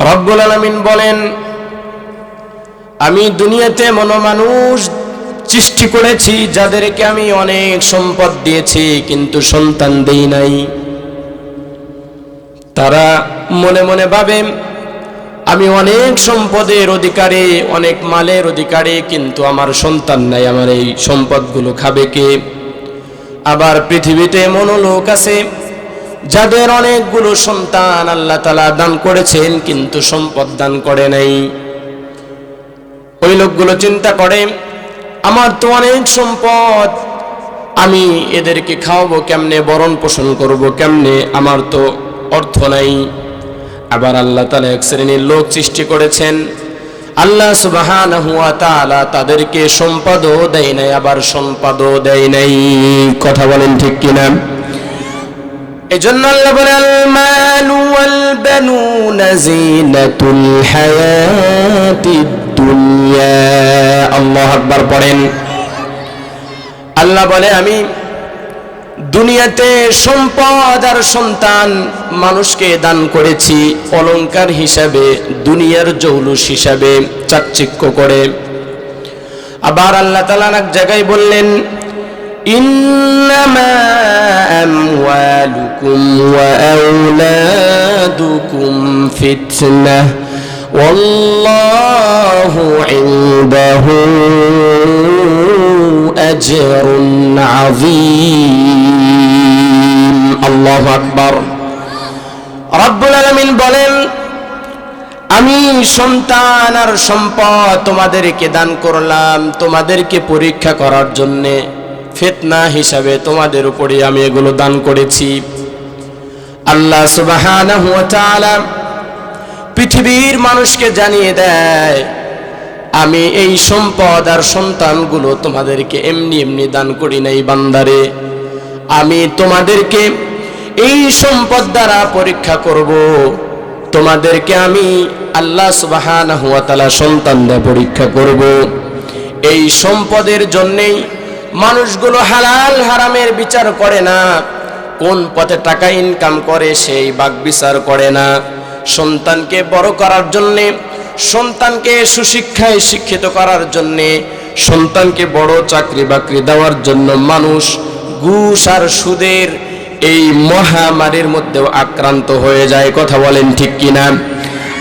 রব্বুল আলামিন বলেন, আমি দুনিয়াতে মানুষ সৃষ্টি করেছি যাদেরকে আমি অনেক সম্পদ দিয়েছি, কিন্তু সন্তান দেই নাই। তারা মনে মনে ভাবে আমি অনেক সম্পদের অধিকারী, অনেক মালের অধিকারী, কিন্তু আমার সন্তান নাই, আমার এই সম্পদগুলো খাবে কে? আবার পৃথিবীতে এমন লোক আছে যাদের অনেকগুলো সন্তান আল্লাহ তাআলা দান করেছেন, কিন্তু সম্পদ দান করে নাই। ওই লোকগুলো চিন্তা করে, আমার তো অনেক সম্পদ, আমি এদেরকে খাওয়াবো কেমনে, ভরণ পোষণ করব কেমনে, আমার তো অর্থ নাই। আবার আল্লাহ তাআলা এক শ্রেণীর লোক সৃষ্টি করেছেন, আল্লাহ সুবহানাহু ওয়া তাআলা তাদেরকে সম্পদও দেয় নাই, আবার সম্পদও দেয় নাই। কথা বলেন ঠিক কিনা? এজন্য আল্লাহ বলে, আল মালু ওয়াল বানুনা যিনাতুল হায়াতিদ দুনিয়া। আল্লাহু আকবার পড়েন। আল্লাহ বলে, আমি দুনিয়াতে সম্পদ আর সন্তান মানুষকে দান করেছি অলংকার হিসাবে, দুনিয়ার জৌলুস হিসাবে, চাকচিক্য করে। আবার আল্লাহ তাআলা এক জায়গায় বললেন, ইন্নামা আমওয়ালুকুম ওয়া আওলাদুকুম ফিতনাহ ওয়াল্লাহু ইনদাহু আজরুন আযীম। আল্লাহু আকবার। রব্বুল আলামিন বলেন, আমি সন্তান আর সম্পদ তোমাদেরকে দান করলাম তোমাদেরকে পরীক্ষা করার জন্যে, ফিতনা হিসাবে তোমাদের উপরে আমি এগুলো দান করেছি। আল্লাহ সুবহানাহু ওয়া তাআলা পৃথিবীর মানুষকে জানিয়ে দেয়, আমি এই সম্পদ আর সন্তানগুলো তোমাদেরকে এমনি এমনি দান করি নাই বান্দারে, আমি তোমাদেরকে এই সম্পদ দ্বারা পরীক্ষা করব। তোমাদেরকে আমি আল্লাহ সুবহানাহু ওয়া তাআলা সন্তান দ্বারা পরীক্ষা করব। এই সম্পদের জন্যেই মানুষগুলো হালাল হারামের বিচার করে না, কোন পথে টাকা ইনকাম করে সেই বাক বিচার করে না। সন্তানকে বড় করার জন্যে, সন্তানকে সুশিক্ষায় শিক্ষিত করার জন্যে, সন্তানকে বড় চাকরি বাকরি দেওয়ার জন্য মানুষ ঘুষ আর সুদের এই মহামারীর মধ্যেও আক্রান্ত হয়ে যায়। কথা বলেন ঠিক কিনা?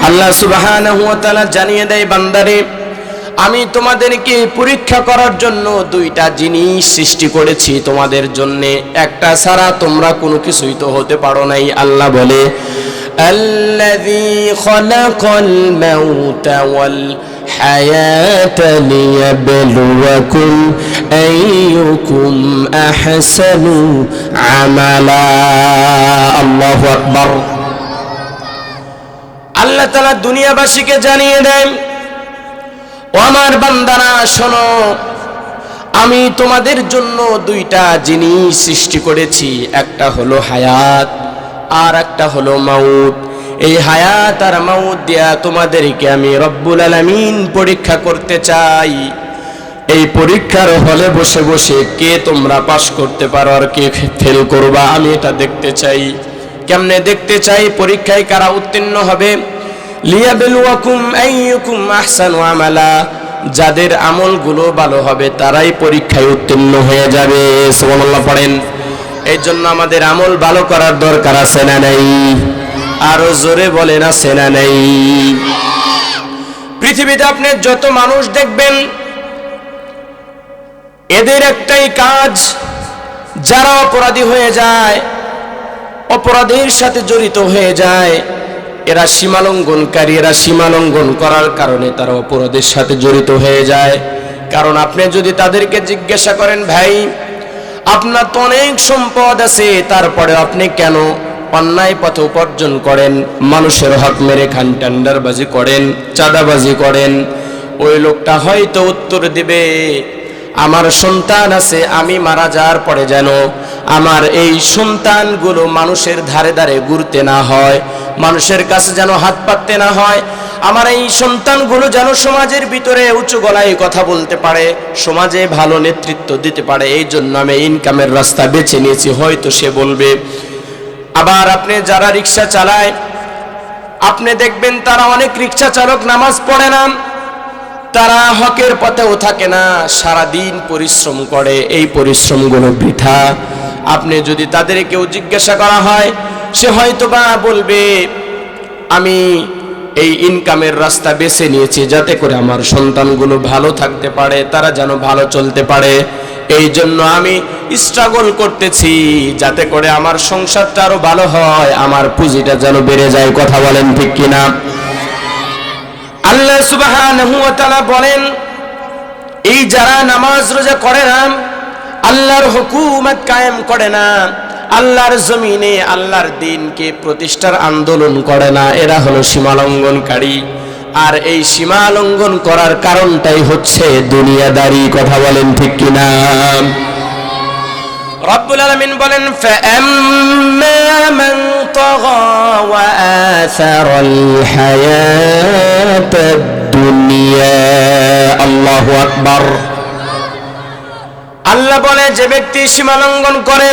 আল্লাহ সুবহানাহু ওয়া তাআলা জানিয়ে দেয়, বান্দারে আমি তোমাদেরকে পরীক্ষা করার জন্য দুইটা জিনিস সৃষ্টি করেছি তোমাদের জন্যে, একটা ছাড়া তোমরা কোনো কিছুই তো হতে পারো নাই। আল্লাহ বলে, আল্লাযী খালাকাল মাউতা ওয়াল হায়াতা লিয়াবলুয়াকুম আইয়ুকুম আহসানু আমালা। আল্লাহু আকবার। আল্লাহ তাআলা দুনিয়াবাসীকে জানিয়ে দেন, ও আমার বান্দারা শোনো, আমি তোমাদের জন্য দুইটা জিনিস সৃষ্টি করেছি, একটা হলো হায়াত আর একটা হলো মাউত। এই হায়াত আর মাউত দিয়া তোমাদেরকে আমি রব্বুল আলামিন পরীক্ষা করতে চাই। এই পরীক্ষার হলে বসে বসে কে তোমরা পাস করতে পারো আর কে ফেল করবা, আমি এটা দেখতে চাই। কেমনে দেখতে চাই? পরীক্ষায় কারা উত্তীর্ণ হবে? লিয়াবলুয়াকুম আইয়ুকুম আহসানু আমালা, যাদের আমলগুলো ভালো হবে তারাই পরীক্ষায় উত্তীর্ণ হয়ে যাবে। সুবহানাল্লাহ পড়েন। এই জন্য আমাদের আমল ভালো করার দরকার আছে না নাই? আরো জোরে বলেন, আছে না নাই? পৃথিবীতে আপনি যত মানুষ দেখবেন, এদের একটাই কাজ, যারা অপরাধী হয়ে যায়, অপরাধের সাথে জড়িত হয়ে যায়, এরা সীমালঙ্ঘনকারী, এরা সীমালঙ্ঘন করার কারণে তারা অপরাধের সাথে জড়িত হয়ে যায়। কারণ আপনি যদি তাদেরকে জিজ্ঞাসা করেন, ভাই আপনার তো অনেক সম্পদ আছে, তারপরে আপনি কেন অন্যায় পথে উপার্জন করেন, মানুষের হক মেরে খান, টেন্ডারবাজি করেন, চাঁদাবাজি করেন, ওই লোকটা হয়তো উত্তর দিবে, আমার সন্তান আছে, আমি মারা যাওয়ার পরে যেন আমার এই সন্তানগুলো মানুষের ধারে ধারে ঘুরতে না হয়, মানুষের কাছে যেন হাত পাততে না হয়, আমার এই সন্তানগুলো যেন সমাজের ভিতরে উঁচু গলায় কথা বলতে পারে, সমাজে ভালো নেতৃত্ব দিতে পারে, এই জন্য আমি ইনকামের রাস্তা বেছে নিয়েছি, হয়তো সে বলবে। আবার আপনি যারা রিক্সা চালায়, আপনি দেখবেন তারা অনেক রিক্সা চালক নামাজ পড়ে না, তারা হকের পথেও থাকে না, সারা দিন পরিশ্রম করে, এই পরিশ্রমগুলো বৃথা। আপনি যদি তাদের কেউ জিজ্ঞাসা করা হয়, সে হয়তোবা বলবে আমি এই ইনকামের রাস্তা বেছে নিয়েছি যাতে করে আমার সন্তানগুলো ভালো থাকতে পারে, তারা যেন ভালো চলতে পারে, এই জন্য আমি স্ট্রাগল করতেছি যাতে করে আমার সংসারটা আরো ভালো হয়, আমার পুঁজিটা যেন বেড়ে যায়। কথা বলেন ঠিক কিনা? আল্লাহ সুবহানাহু ওয়া তাআলা বলেন, এই যারা নামাজ রোজা করে না, আল্লাহর হুকুমত কায়েম করে না, আল্লাহর জমিনে আল্লাহর দ্বীনকে প্রতিষ্ঠার আন্দোলন করে না, এরা হলো সীমালঙ্ঘনকারী। আর এই সীমালঙ্ঘন করার কারণটাই হচ্ছে দুনিয়াদারি। কথা বলেন ঠিক কিনা? রব্বুল আলামিন বলেন, ফাআম্মা মান তাগা ওয়া আসারাল হায়াতাদ দুনিয়া। আল্লাহু আকবার। আল্লাহ বলে, যে ব্যক্তি সীমালঙ্ঘন করে,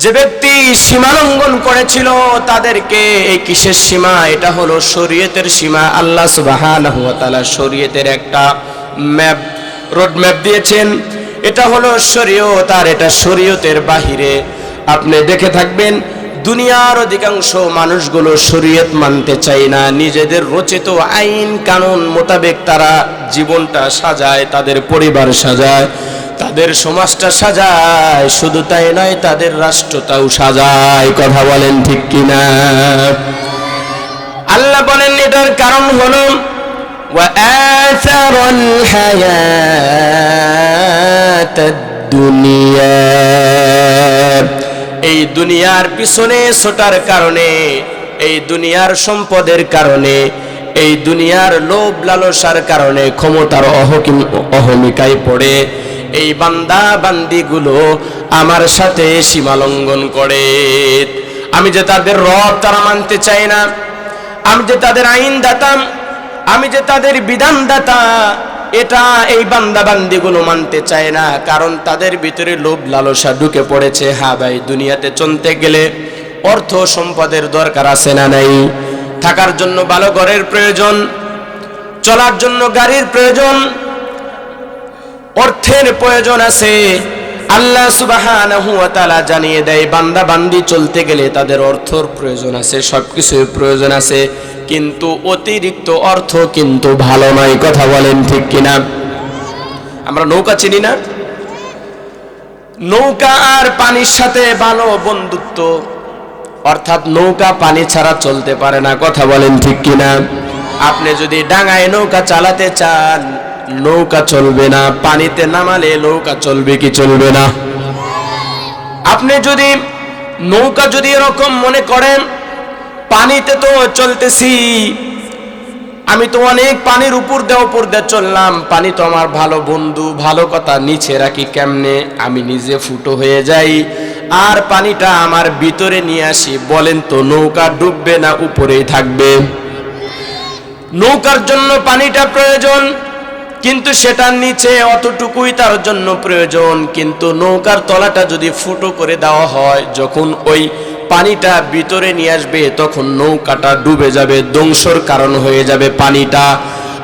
যে ব্যক্তি সীমালঙ্ঘন করেছিল তাদেরকে, এই কিসের সীমা? এটা হলো শরীয়তের সীমা। আল্লাহ সুবহানাহু ওয়া তাআলা শরীয়তের একটা ম্যাপ, রোড ম্যাপ দিয়েছেন, এটা হলো শরীয়ত, আর এটা শরীয়তের বাহিরে। আপনি দেখে থাকবেন দুনিয়ার অধিকাংশ মানুষগুলো শরীয়ত মানতে চায় না, নিজেদের রচিত আইন কানুন মোতাবেক তারা জীবনটা সাজায়, তাদের পরিবার সাজায়, তাদের সমাজটা সাজায়, শুধু তাই নয় তাদের রাষ্ট্রটাও সাজায়। কথা বলেন ঠিক কিনা? আল্লাহ বলেন এটার কারণ হলো ওয়া আসারাল হায়াতাদ দুনিয়া, এই দুনিয়ার পিছনে ছোটার কারণে, এই দুনিয়ার সম্পদের কারণে, এই দুনিয়ার লোভ লালসার কারণে, ক্ষমতার অহমিকায় পড়ে এই বান্দা বান্দিগুলো আমার সাথে সীমালঙ্ঘন করে। আমি যে তাদের রব তারা মানতে চায় না, আমি যে তাদের আইন দাতা, আমি যে তাদের বিধান দাতা, এটা এই বান্দা বান্দিগুলো মানতে চায় না, কারণ তাদের ভিতরে লোভ লালসা ঢুকে পড়েছে। হ্যাঁ ভাই, দুনিয়াতে চলতে গেলে অর্থ সম্পদের দরকার আছে না নাই? থাকার জন্য ভালো ঘরের প্রয়োজন, চলার জন্য গাড়ির প্রয়োজন, অর্থের প্রয়োজন আছে। আল্লাহ সুবহানাহু ওয়া তাআলা জানিয়ে দেয়, বান্দা বান্দি চলতে গেলে তাদের অর্থর প্রয়োজন আছে, সবকিছুর প্রয়োজন আছে, কিন্তু অতিরিক্ত অর্থ কিন্তু ভালো নয়। কথা বলেন ঠিক কিনা? আমরা নৌকা চিনি না? নৌকা আর পানির সাথে ভালো বন্ধুত্ব, অর্থাৎ নৌকা পানি ছাড়া চলতে পারে না। কথা বলেন ঠিক কিনা? আপনি যদি ডাঙায় নৌকা চালাতে চান, নৌকা চলবে না, পানিতে নামালে নৌকা চলবে কি চলবে না? আপনি যদি নৌকা যদি এরকম মনে করেন, পানিতে তো চলতেছি, আমি তো অনেক পানির উপর দিয়ে চললাম, পানি তো আমার ভালো বন্ধু, ভালো কথা, নিচে রাখি কেমনে, আমি নিজে ফুটো হয়ে যাই আর পানিটা আমার ভিতরে নিয়ে আসি, বলেন তো নৌকা ডুববে না উপরেই থাকবে? নৌকার জন্য পানিটা প্রয়োজন, কিন্তু সেটার নিচে অতটুকুই তার জন্য প্রয়োজন। কিন্তু নৌকার তলাটা যদি ফুটো করে দেওয়া হয়, যখন ওই পানিটা ভিতরে নিয়ে আসবে তখন নৌকাটা ডুবে যাবে, ধ্বংসর কারণ হয়ে যাবে পানিটা।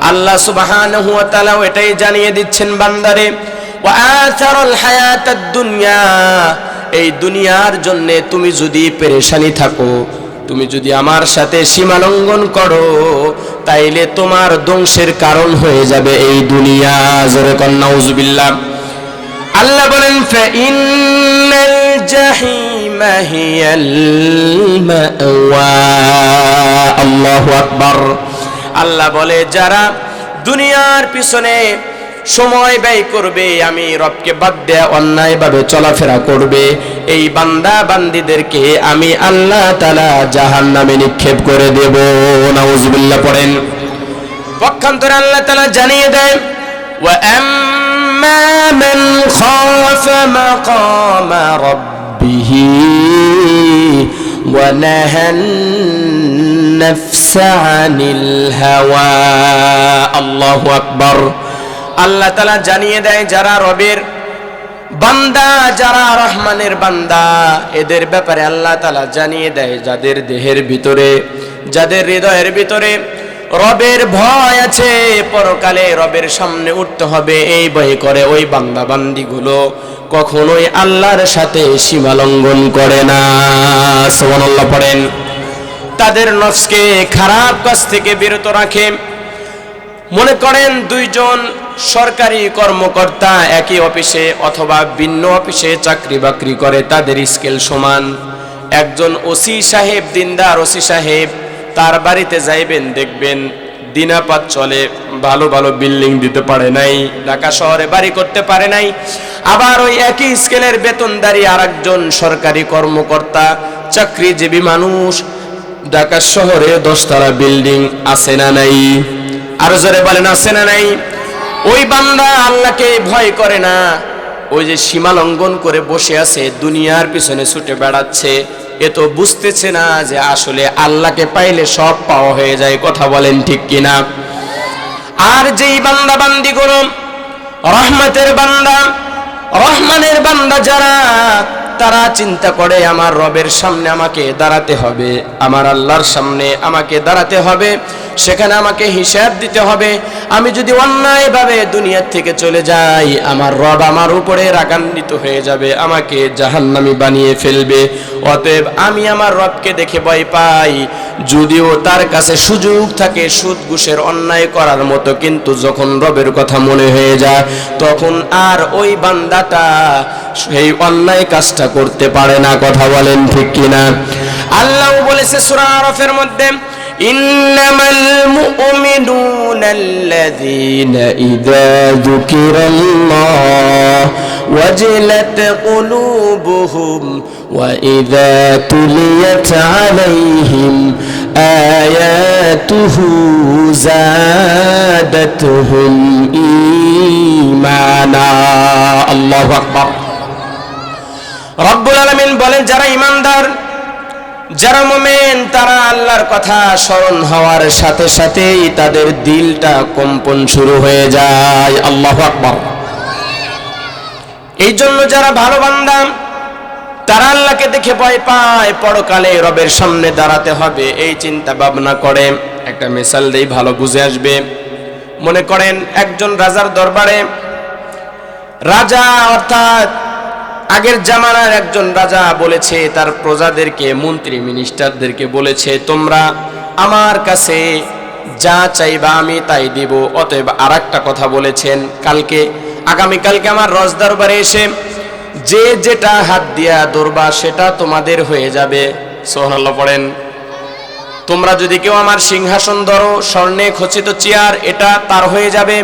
আল্লাহ সুবহানাহু ওয়া তাআলা এটাই জানিয়ে দিচ্ছেন বান্দারে, ওয়া আসারাল হায়াতাদ দুনিয়া, এই দুনিয়ার জন্য তুমি যদি পেরেশানি থাকো, তুমি যদি আমার সাথে সীমালঙ্ঘন করো, তাইলে তোমার ধ্বংসের কারণ হয়ে যাবে এই দুনিয়া। জোরে কোন নাউজুবিল্লাহ। আল্লাহ বলেন, ফাইন্নাল জাহিমা হিয়াল মাওয়া। আল্লাহু আকবার। আল্লাহ বলে, যারা দুনিয়ার পিছনে সময় ব্যয় করবে, আমি রবকে বাদ দেয়া অন্যায়ভাবে চলাফেরা করবে, এই বান্দা বান্দিদেরকে আমি আল্লাহ তাআলা জাহান্নামে নিক্ষেপ করে দেব। নাউজুবিল্লাহ পড়েন। পক্ষান্তরে আল্লাহ তাআলা জানিয়ে দেন, ওয়া আম্মা মান খাফা মাকামা রাব্বিহি ওয়া নাহান নাফসা আনিল হাওয়া। আল্লাহু আকবার। আল্লাহ তাআলা জানিয়ে দেয়, যারা রবের বান্দা, যারা রহমানের বান্দা, এদের ব্যাপারে আল্লাহ তাআলা জানিয়ে দেয়, যাদের দেহের ভিতরে যাদের হৃদয়ের ভিতরে রবের ভয় আছে, পরকালে রবের সামনে উঠতে হবে এই ভয় করে, ওই বান্দা বান্দিগুলো কখনোই আল্লাহর সাথে সীমা লঙ্ঘন করে না। সুবহানাল্লাহ পড়েন। তাদের নফসকে খারাপ কাজ থেকে বিরত রাখে। মনে করেন দুইজন সরকারি কর্মকর্তা একই অফিসে অথবা ভিন্ন অফিসে চাকরি বাকরি করে, তাদের স্কেল সমান। একজন ওসি সাহেব, দিনদার ওসি সাহেব, তার বাড়িতে যাইবেন, দেখবেন দিনাপাত চলে, ভালো ভালো বিল্ডিং দিতে পারে নাই, ঢাকা শহরে বাড়ি করতে পারে নাই। আবার ওই একই স্কেলের বেতনদারি আরেকজন সরকারি কর্মকর্তা, চাকরিজীবী মানুষ, ঢাকা শহরে 10 তলা বিল্ডিং আছে না নাই? আরো জোরে বলেন আছে না নাই? ওই বান্দা আল্লাহকে ভয় করে না, ওই যে সীমা লঙ্ঘন করে বসে আছে, দুনিয়ার পিছনে ছুটে বেড়াচ্ছে, এ তো বুঝতেছে না যে আসলে আল্লাহকে পাইলে সব পাওয়া হয়ে যায়। কথা বলেন ঠিক কিনা? আর যেই বান্দা বান্দিগুলো রহমতের বান্দা, রহমানের বান্দা যারা, তারা চিন্তা করে আমার রবের সামনে আমাকে দাঁড়াতে হবে, আমার আল্লাহর সামনে আমাকে দাঁড়াতে হবে, সেখানে আমাকে হিসাব দিতে হবে। আমি যদি অন্যায়ভাবে দুনিয়ার থেকে চলে যাই, আমার রব আমার উপরে রাগান্বিত হয়ে যাবে, আমাকে জাহান্নামী বানিয়ে ফেলবে। অতএব আমি আমার রবকে দেখে ভয় পাই, যদিও তার কাছে সুযোগ থাকে সুদ ঘুষের অন্যায় করার মতো, কিন্তু যখন রবের কথা মনে হয়ে যায় তখন আর ওই বান্দাটা সেই অন্যায় কাজটা করতে পারে না। কথা বলেন ঠিক কিনা? আল্লাহ বলেছে সূরা আরাফের মধ্যে, ইন্নামাল মুমিনুনা আল্লাযীনা ইযা যুকিরাল্লাহ ওয়াজিলাত কুলুবুহুম ওয়া ইযা তুলিয়াত আলাইহিম আয়াতুহু যাদাতুহুম ঈমানা। আল্লাহু আকবার। রব্বুল আলামিন বলেন, যারা ঈমানদার, যারা মুমিন, তারা আল্লাহর কথা স্মরণ হওয়ার সাথে সাথেই তাদের দিলটা কম্পন শুরু হয়ে যায়। আল্লাহু আকবার। এই জন্য যারা ভালো বান্দা, তারা আল্লাহকে দেখে ভয় পায়, পরকালে রবের সামনে দাঁড়াতে হবে এই চিন্তা ভাবনা করে। একটা মিসাল দেই, ভালো বুঝে আসবে। মনে করেন একজন রাজার দরবারে, রাজা অর্থাৎ আগের জামানার একজন রাজা বলেছে তার প্রজাদেরকে, মন্ত্রী মিনিস্টারদেরকে বলেছে, তোমরা আমার কাছে যা চাইবা আমি তাই দিব। অতএব আর একটা কথা বলেছেন, আগামীকালকে আমার রাজদরবারে এসে যে যেটা হাত দিয়া ধরবা সেটা তোমাদের হয়ে যাবে। সুবহানাল্লাহ পড়েন। তোমরা যদি কেউ আমার সিংহাসন ধরো, স্বর্ণে খচিত চেয়ার, এটা তার হয়ে যাবে।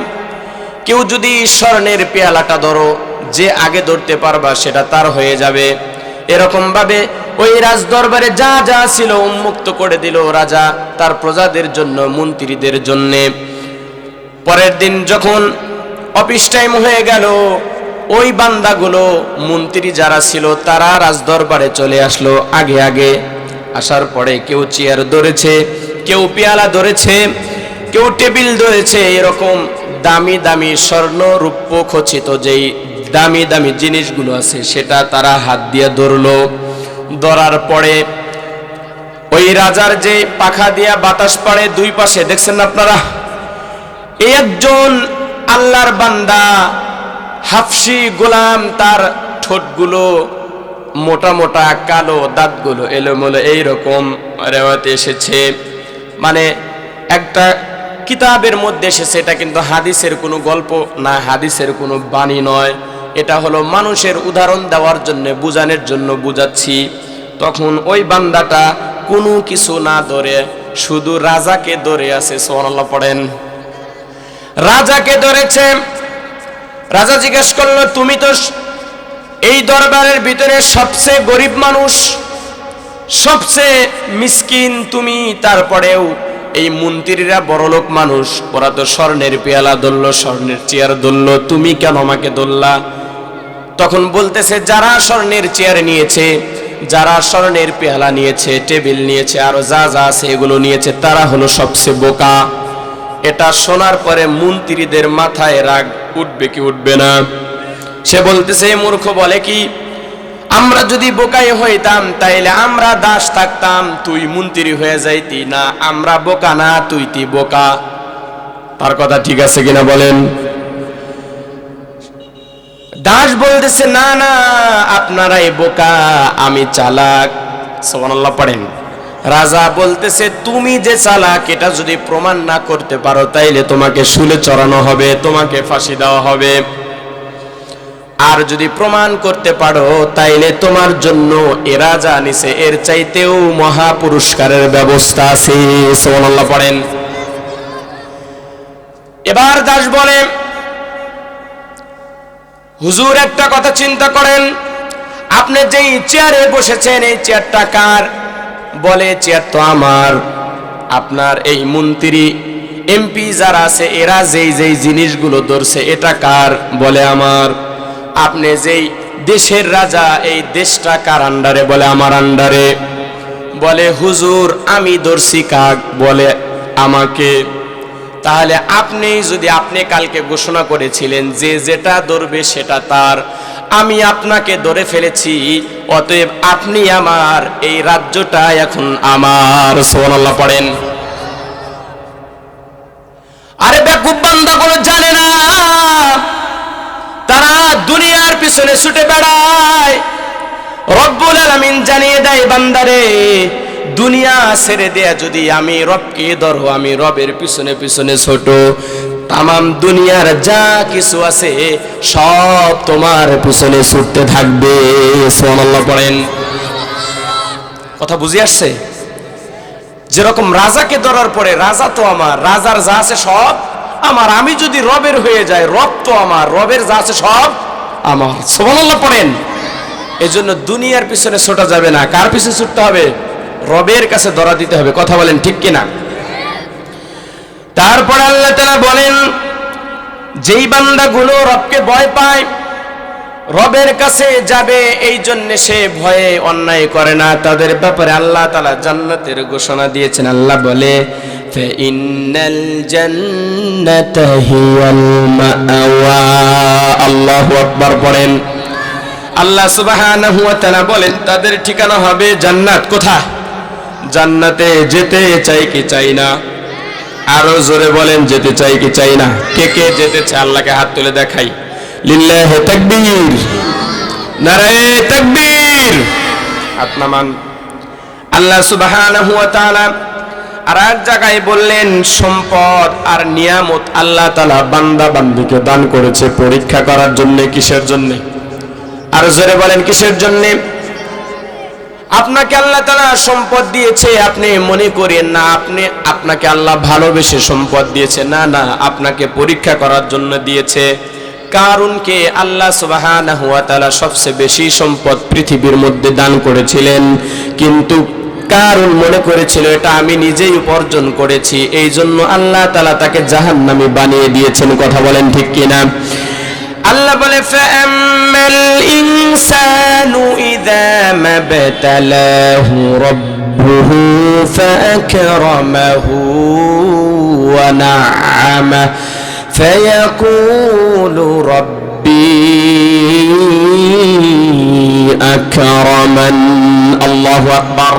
কেউ যদি স্বর্ণের পেয়ালাটা ধরো, যে আগে ধরতে পারবা সেটা তার হয়ে যাবে। এরকম ভাবে ওই রাজদরবারে যা যা ছিল উন্মুক্ত করে দিল রাজা তার প্রজাদের জন্য, মন্ত্রীদের জন্য। পরের দিন যখন অফিস টাইম হয়ে গেল, ওই বান্দাগুলো, মন্ত্রী যারা ছিল, তারা রাজদরবারে চলে আসলো আগে আগে। আসার পরে কেউ চেয়ার ধরেছে, কেউ পেয়ালা ধরেছে, কেউ টেবিল ধরেছে। এরকম দামি দামি স্বর্ণ রূপ্য খচিত যেই দামি দামি জিনিসগুলো আছে সেটা তারা হাত দিয়ে ধরলো। ধরার পরে ওই রাজার যে পাখা দিয়া বাতাস পড়ে দুই পাশে, দেখছেন না আপনারা, এই একজন আল্লাহর বান্দা হাফসি গোলাম, তার ঠোঁটগুলো মোটা মোটা, কালো দাঁতগুলো এলোমেলো, এইরকম রেওয়াতে এসেছে। মানে একটা কিতাবের মধ্যে এসেছে, এটা কিন্তু হাদিসের কোনো গল্প না, হাদিসের কোনো বাণী নয়, এটা হলো মানুষের উদাহরণ দেওয়ার জন্য, বুঝানোর জন্য বুঝাচ্ছি। তখন ওই বান্দাটা কোনো কিছু না ধরে শুধু রাজাকে ধরে আছে। সুবহানাল্লাহ পড়েন। রাজাকে ধরেছে। রাজা জিজ্ঞেস করলো, তুমি তো এই দরবারের ভিতরে সবচেয়ে গরিব মানুষ, সবচেয়ে মিসকিন তুমি, তারপরেও এই মন্ত্রীরা বড়লোক মানুষ, ওরা তো স্বর্ণের পেয়ালা ধরলো, স্বর্ণের চেয়ার ধরলো, তুমি কেন আমাকে ধরলা? তখন বলতেছে, যারা স্বর্ণের চেয়ার নিয়েছে, যারা স্বর্ণের পেয়ালা নিয়েছে, টেবিল নিয়েছে, আরো যা যা আছে এগুলো নিয়েছে, তারা হলো সবচেয়ে বোকা। এটা শোনার পরে মন্ত্রীদের মাথায় রাগ উঠবে কি উঠবে না? সে বলতেছে, মূর্খ বলে কি, আমরা যদি বোকাই হইতাম তাইলে আমরা দাস থাকতাম, তুই মন্ত্রী হয়ে যাইতি। না, আমরা বোকা না, তুই বোকা। তার কথা ঠিক আছে কিনা বলেন? দাস বলতেছে না না, আপনারাই বোকা, আমি চালাক। সুবহানাল্লাহ পড়েন। রাজা বলতেছে তুমি যে চালাক এটা যদি প্রমাণ না করতে পারো তাইলে তোমাকে শুলে চড়ানো হবে, তোমাকে ফাঁসি দেওয়া হবে। আর যদি প্রমাণ করতে পারো তাইলে তোমার জন্য এ রাজা নিছে এর চাইতেও মহা পুরস্কারের ব্যবস্থা আছে। সুবহানাল্লাহ পড়েন। এবার দাস বলে হুজুর একটা কথা চিন্তা করেন, আপনি যেই চেয়ারে বসেছেন এই চেয়ারটা কার? বলে চেয়ার তো আমার। আপনার এই মন্ত্রী এমপি যারা আছে এরা যেই যেই জিনিসগুলো ধরছে এটা কার? বলে আমার। আপনি যেই দেশের রাজা এই দেশটা কার আন্ডারে? বলে আমার আন্ডারে। বলে হুজুর আমি ধরছি কাক? বলে আমাকে। তাহলে আপনি কালকে ঘোষণা করেছিলেন যে যেটা ধরবে সেটা তার, আমি আপনাকে ধরে ফেলেছি, অতএব আপনি আমার, এই রাজ্যটা এখন আমার। সুবহানাল্লাহ পড়েন। আরে বেকুব বান্দাগুলো জানে না, তারা দুনিয়ার পিছনে ছুটে বেড়ায়। রব্বুল আলামিন জানিয়ে দেয় বান্দারে দুনিয়া ছেড়ে দেয়া যদি আমি রবকে ধরো, আমি রবের পিছনে পিছনে ছোট, তামাম দুনিয়ার যা কিছু আছে সব তোমার পিছনে ছুটতে থাকবে। সুবহানাল্লাহ পড়েন। কথা বুঝে আসছে? যেরকম রাজাকে ধরার পরে রাজা তো আমার, রাজার যা আছে সব আমার। আমি যদি রবের হয়ে যাই, রব তো আমার, রবের যা আছে সব আমার। সুবহানাল্লাহ পড়েন। এজন্য দুনিয়ার পিছনে ছোটা যাবে না, কার পিছনে ছুটতে হবে? রবের কাছে ধরা দিতে হবে। কথা বলেন ঠিক কিনা? তারপর আল্লাহ তাআলা বলেন যেই বান্দাগুলো রবকে ভয় পায়, রবের কাছে যাবে এই জন্য সে ভয়ে অন্যায় করে না, তাদের ব্যাপারে আল্লাহ তাআলা জান্নাতের ঘোষণা দিয়েছেন। আল্লাহ বলে ফাইন্নাল জান্নাতা হিয়াল মাআওয়া। আল্লাহু আকবার পড়েন। আল্লাহ সুবহানাহু ওয়া তাআলা বলেন তাদের ঠিকানা হবে জান্নাত। কোথায়? জান্নাতে। যেতে চাই কি চাই না? আরো জোরে বলেন যেতে চাই কি চাই না? কে কে যেতে চায় আল্লাহকে হাত তুলে দেখাই। লিল্লাহি তাকবীর, নারায়ে তাকবীর। হাত নামান। আল্লাহ সুবহানাহু ওয়া তাআলা আর এক জায়গায় বললেন সম্পদ আর নিয়ামত আল্লাহ তাআলা বান্দা বান্দীকে দান করেছে পরীক্ষা করার জন্য। কিসের জন্য? আর জোরে বলেন কিসের জন্য? আপনাকে আল্লাহ তাআলা সম্পদ দিয়েছে, আপনি মনে করেন না আপনাকে আল্লাহ ভালোবেসে সম্পদ দিয়েছে। না না, আপনাকে পরীক্ষা করার জন্য দিয়েছে। কারুনকে আল্লাহ সুবহানাহু ওয়া তাআলা সবচেয়ে বেশি সম্পদ পৃথিবীর মধ্যে দান করেছিলেন, কিন্তু কারুন মনে করেছিল এটা আমি নিজেই উপার্জন করেছি, এই জন্য আল্লাহ তাআলা তাকে জাহান্নামী বানিয়ে দিয়েছেন। কথা বলেন ঠিক কিনা? আল্লাহ বলে ফাআম্মাল ইনসানু ইযা মাবতালাহু রাব্বুহু ফাআকরামাহু ওয়া না'আমা ফায়াকুলু রাব্বি আকরামান। আল্লাহু আকবার।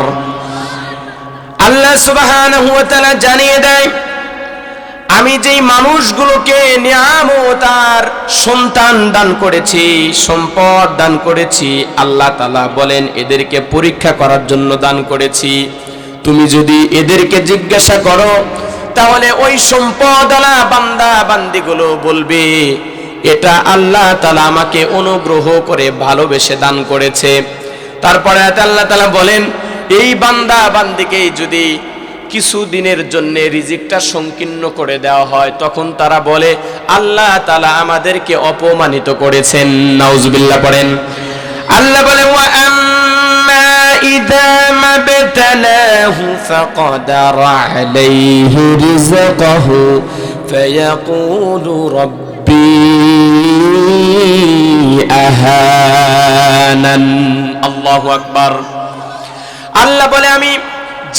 আল্লাহ সুবহানাহু ওয়া তাআলা জানিয়ে দেয় আমি যেই মানুষগুলোকে নিয়ামত আর সন্তান দান করেছি, সম্পদ দান করেছি, আল্লাহ তাআলা বলেন এদেরকে পরীক্ষা করার জন্য দান করেছি। তুমি যদি এদেরকে জিজ্ঞাসা করো তাহলে ওই সম্পদওয়ালা বান্দা বান্দিগুলো বলবে এটা আল্লাহ তাআলা আমাকে অনুগ্রহ করে ভালোবেসে দান করেছে। তারপরে আল্লাহ তাআলা বলেন এই বান্দা বান্দিকে যদি কিছু দিনের জন্য রিজিকটা সংকীর্ণ করে দেওয়া হয় তখন তারা বলে আল্লাহ তাআলা আমাদেরকে অপমানিত করেছেন। নাউজুবিল্লাহ পড়েন। আল্লাহ বলে ওয়া আম্মা ইযা মাবতালাহু ফাকাদারা আলাইহি রিজকাহু ফায়াকুলু রাব্বি আহানান। আল্লাহু আকবার। আল্লাহ বলে আমি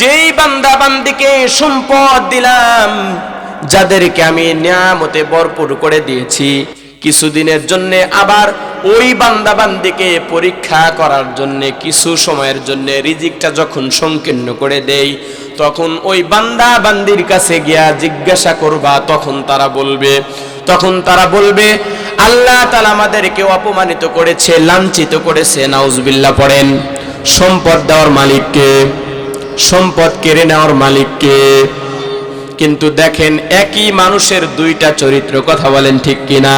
যেই বান্দা বান্দিকে সম্পদ দিলাম, যাদেরকে আমি নিয়ামতে ভরপুর করে দিয়েছি, কিছুদিনের জন্য আবার ওই বান্দা বান্দিকে পরীক্ষা করার জন্য কিছু সময়ের জন্য রিজিকটা যখন সংকীর্ণ করে দেই, তখন ওই বান্দা বান্দির কাছে গিয়া জিজ্ঞাসা করবা, তখন তারা বলবে আল্লাহ তাআলা আমাদেরকে অপমানিত করেছে, লাঞ্ছিত করেছে। নাউজুবিল্লাহ পড়েন। সম্পদ দেওয়ার মালিককে, সম্পদ কেড়ে নেওয়ার মালিককে। কিন্তু দেখেন একই মানুষের দুইটা চরিত্র, কথা বলেন ঠিক কিনা?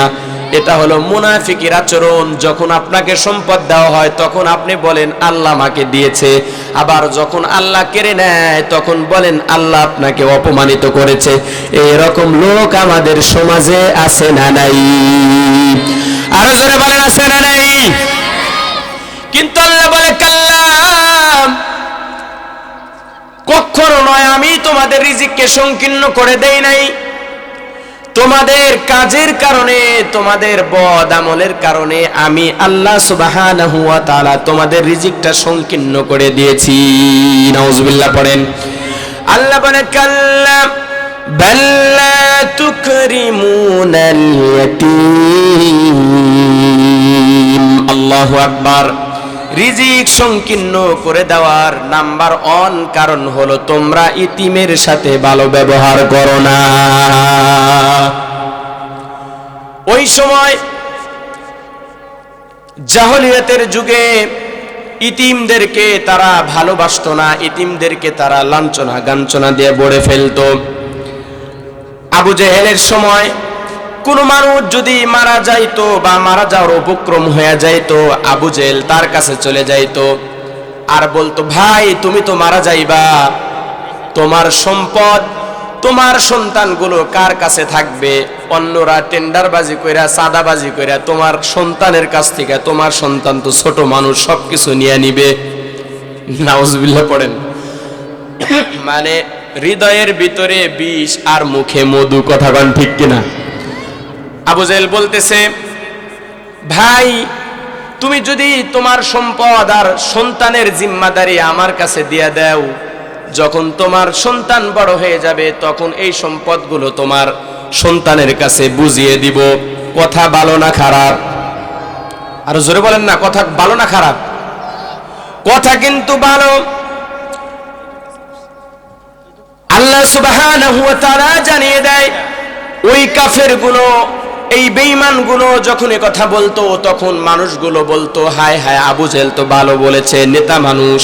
এটা হলো মুনাফিকের আচরণ। যখন আপনাকে সম্পদ দেওয়া হয় তখন আপনি বলেন আল্লাহ আমাকে দিয়েছে, আবার যখন আল্লাহ কেড়ে নেয় তখন বলেন আল্লাহ আপনাকে অপমানিত করেছে। এরকম লোক আমাদের সমাজে আছে না নাই? আরো জোরে বলেন আছে না নাই? কিন্তু আল্লাহ বলে কাল্লা, কখনো নয়, আমি তোমাদের রিজিককে সংকীর্ণ করে দেই নাই। তোমাদের কাজের কারণে, তোমাদের বদ আমলের কারণে আমি আল্লাহ সুবহানাহু ওয়া তাআলা তোমাদের রিজিকটা সংকীর্ণ করে দিয়েছি। নাউজুবিল্লাহ পড়েন। আল্লাহ বলে কাল্লা বাল লা তুকরিমুনাল ইয়াতীম। আল্লাহু আকবার। রিজিক সংকীর্ণ করে দেওয়ার নাম্বার 1 কারণ হলো তোমরা ইতিমের সাথে ভালো ব্যবহার করো না। ওই সময় জাহেলিয়াতের যুগে ইতিমদেরকে তারা ভালোবাসতো না, ইতিমদেরকে তারা লাঞ্ছনা গাঞ্ছনা দিয়ে বড়ে ফেলতো। আবু জেহেলের সময় কোন মানুষ যদি মারা যাইতো বা মারা যাওয়ার উপক্রম হয়ে যাইতো, আবু জেহেল তার কাছে চলে যাইতো আর বলতো, ভাই তুমি তো মারা যাইবা, তোমার সম্পদ, তোমার সন্তানগুলো কার কাছে থাকবে? অন্যরা টেন্ডারবাজি কইরা, সাদাবাজি কইরা তোমার সন্তানের কাছ থেকে, তোমার সন্তান তো ছোট মানুষ, সবকিছু নিয়ে নিবে। নাউজুবিল্লাহ পড়েন। মানে হৃদয়ের ভিতরে বিষ আর মুখে মধু, কথা বলেন ঠিক কিনা? আবু জেহেল বলতেছে, ভাই তুমি যদি তোমার সম্পদ আর সন্তানের জিম্মাদারি আমার কাছে দিয়ে দাও, যখন তোমার সন্তান বড় হয়ে যাবে তখন এই সম্পদগুলো তোমার সন্তানের কাছে বুঝিয়ে দিব। কথা ভালো না খারাপ? আর জোরে বলেন না, কথা ভালো না খারাপ? কথা কিন্তু ভালো। আল্লাহ সুবহানাহু ওয়া তাআলা জানিয়ে দেয়, ওই কাফেরগুলো, এই বেঈমানগুলো যখন এ কথা বলতো তখন মানুষগুলো বলতো, হায় হায় আবু জেহেল তো ভালো বলেছে, নেতা মানুষ,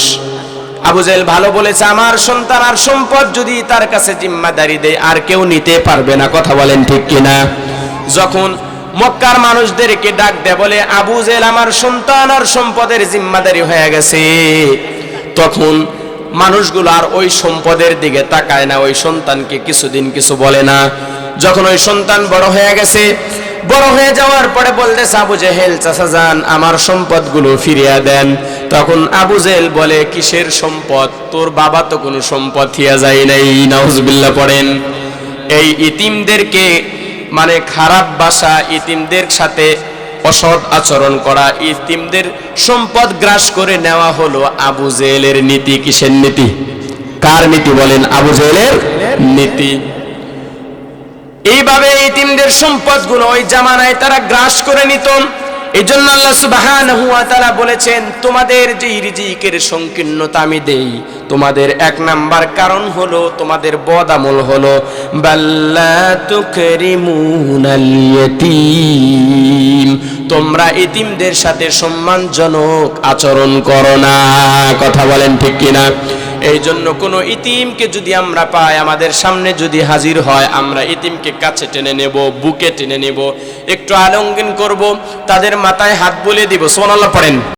আবু জেহেল ভালো বলেছে, আমার সন্তান আর সম্পদ যদি তার কাছে জিম্মাদারি দেয় আর কেউ নিতে পারবে না। কথা বলেন ঠিক কিনা? যখন মক্কার মানুষদেরকে ডাক দেয়, বলে আবু জেহেল আমার সন্তান আর সম্পদের জিম্মাদারি হয়ে গেছে, তখন মানুষগুলো আর ওই সম্পদের দিকে তাকায় না, ওই সন্তানকে কিছুদিন কিছু বলে না। যখন ওই সন্তান বড় হয়ে গেছে, বড় হয়ে যাওয়ার পরে বলতেছে, আবু জেহেল চাচা যান আমার সম্পদগুলো ফিরিয়ে দেন। তখন আবু জেহেল বলে, কিসের সম্পদ? তোর বাবা তো কোনো সম্পদ থিয়া যায় নাই। নাউজুবিল্লাহ পড়েন। এই ইতিমদেরকে, মানে খারাপ ভাষা, ইতিমদের সাথে অসৎ আচরণ করা, ইতিমদের সম্পদ গ্রাস করে নেওয়া হলো আবু জেহেলের নীতি। কিসের নীতি? কার নীতি বলেন? আবু জেহেলের নীতি। এইভাবে ইতিমদের সম্পদগুলো ওই জামানায় তারা গ্রাস করে নিত। এই জন্য আল্লাহ সুবহানাহু ওয়া তাআলা বলেছেন, তোমাদের যে রিজিকের সংকীর্ণতা আমি দেই, তোমাদের 1 নাম্বার কারণ হলো, তোমাদের বদ আমল হলো বাল্লা তুকরিমুনাল ইয়াতীম, তোমরা ইতিমদের সাথে সম্মানজনক আচরণ করো না। কথা বলেন ঠিক কিনা? এই জন্য কোনো ইতিমকে যদি আমরা পাই, আমাদের সামনে যদি হাজির হয়, আমরা ইতিমকে কাছে টেনে নেব, বুকে টেনে নেব, একটু আলিঙ্গন করব, তাদের মাথায় হাত বুলিয়ে দিব। সুবহানাল্লাহ পড়েন।